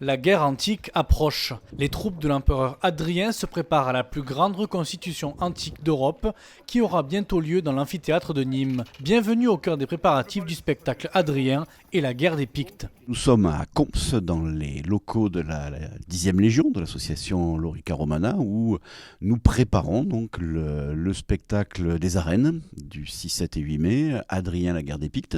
La guerre antique approche. Les troupes de l'empereur Hadrien se préparent à la plus grande reconstitution antique d'Europe qui aura bientôt lieu dans l'amphithéâtre de Nîmes. Bienvenue au cœur des préparatifs du spectacle Hadrien et la guerre des Pictes. Nous sommes à Comps, dans les locaux de la 10e Légion de l'association Lorica Romana, où nous préparons donc le spectacle des arènes du 6, 7 et 8 mai, Hadrien, la guerre des Pictes.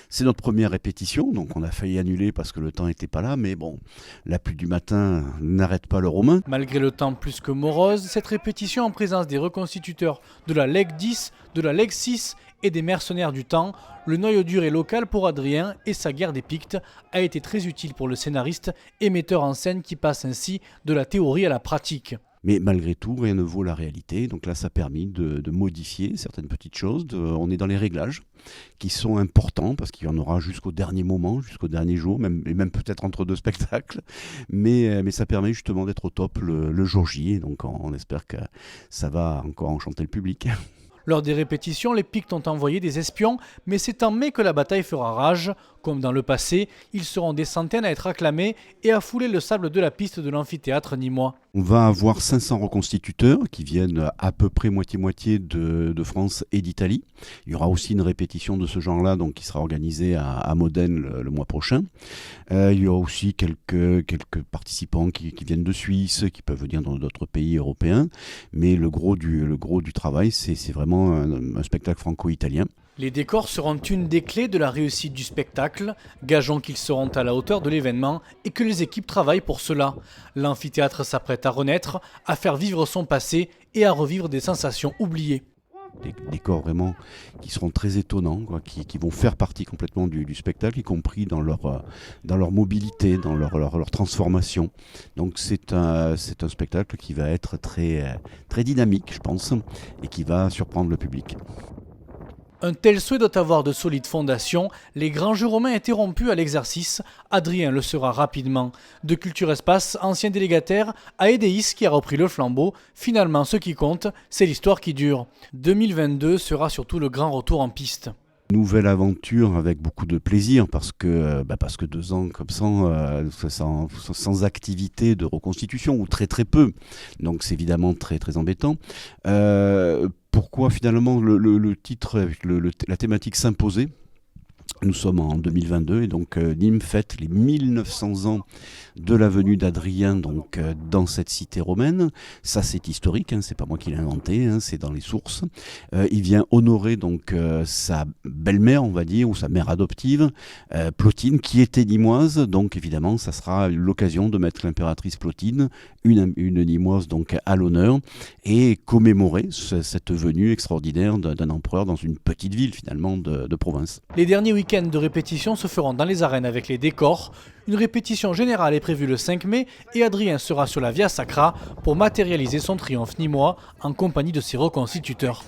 C'est notre première répétition, donc on a failli annuler parce que le temps n'était pas là, mais bon, la pluie du matin n'arrête pas le romain. Malgré le temps plus que morose, cette répétition en présence des reconstituteurs de la Leg 10, de la Leg 6 et des mercenaires du temps, le noyau dur et local pour Hadrien et sa guerre des Pictes a été très utile pour le scénariste et metteur en scène qui passe ainsi de la théorie à la pratique. Mais malgré tout, rien ne vaut la réalité. Donc là, ça a permis de modifier certaines petites choses. On est dans les réglages qui sont importants parce qu'il y en aura jusqu'au dernier moment, jusqu'au dernier jour, et même peut-être entre deux spectacles. Mais ça permet justement d'être au top le jour J. Et donc on espère que ça va encore enchanter le public. Lors des répétitions, les Pictes ont envoyé des espions, mais c'est en mai que la bataille fera rage. Comme dans le passé, ils seront des centaines à être acclamés et à fouler le sable de la piste de l'amphithéâtre nîmois. On va avoir 500 reconstituteurs qui viennent à peu près moitié-moitié de France et d'Italie. Il y aura aussi une répétition de ce genre-là donc, qui sera organisée à Modène le mois prochain. Il y aura aussi quelques participants qui viennent de Suisse, qui peuvent venir dans d'autres pays européens. Mais le gros du travail, c'est vraiment un spectacle franco-italien. Les décors seront une des clés de la réussite du spectacle. Gageons qu'ils seront à la hauteur de l'événement et que les équipes travaillent pour cela. L'amphithéâtre s'apprête à renaître, à faire vivre son passé et à revivre des sensations oubliées. Des décors vraiment qui seront très étonnants, qui vont faire partie complètement du spectacle, y compris dans leur mobilité, dans leur transformation. Donc c'est un spectacle qui va être très dynamique, je pense, et qui va surprendre le public. Un tel souhait doit avoir de solides fondations. Les grands jeux romains étaient rompus à l'exercice. Hadrien le sera rapidement. De Culture Espace, ancien délégataire, à Edéis qui a repris le flambeau. Finalement, ce qui compte, c'est l'histoire qui dure. 2022 sera surtout le grand retour en piste. Nouvelle aventure avec beaucoup de plaisir parce que 2 ans comme ça sans activité de reconstitution ou très peu, donc c'est évidemment très embêtant. Pourquoi finalement le titre, la thématique s'imposait? Nous sommes en 2022 et donc Nîmes fête les 1900 ans de la venue d'Hadrien donc dans cette cité romaine. Ça c'est historique, c'est pas moi qui l'ai inventé, c'est dans les sources. Il vient honorer donc sa belle-mère, on va dire, ou sa mère adoptive, Plotine, qui était nîmoise. Donc évidemment, ça sera l'occasion de mettre l'impératrice Plotine, une nîmoise donc à l'honneur, et commémorer cette venue extraordinaire d'un empereur dans une petite ville finalement de province. Les derniers week-ends de répétition se feront dans les arènes avec les décors. Une répétition générale est prévue le 5 mai et Hadrien sera sur la Via Sacra pour matérialiser son triomphe nîmois en compagnie de ses reconstituteurs.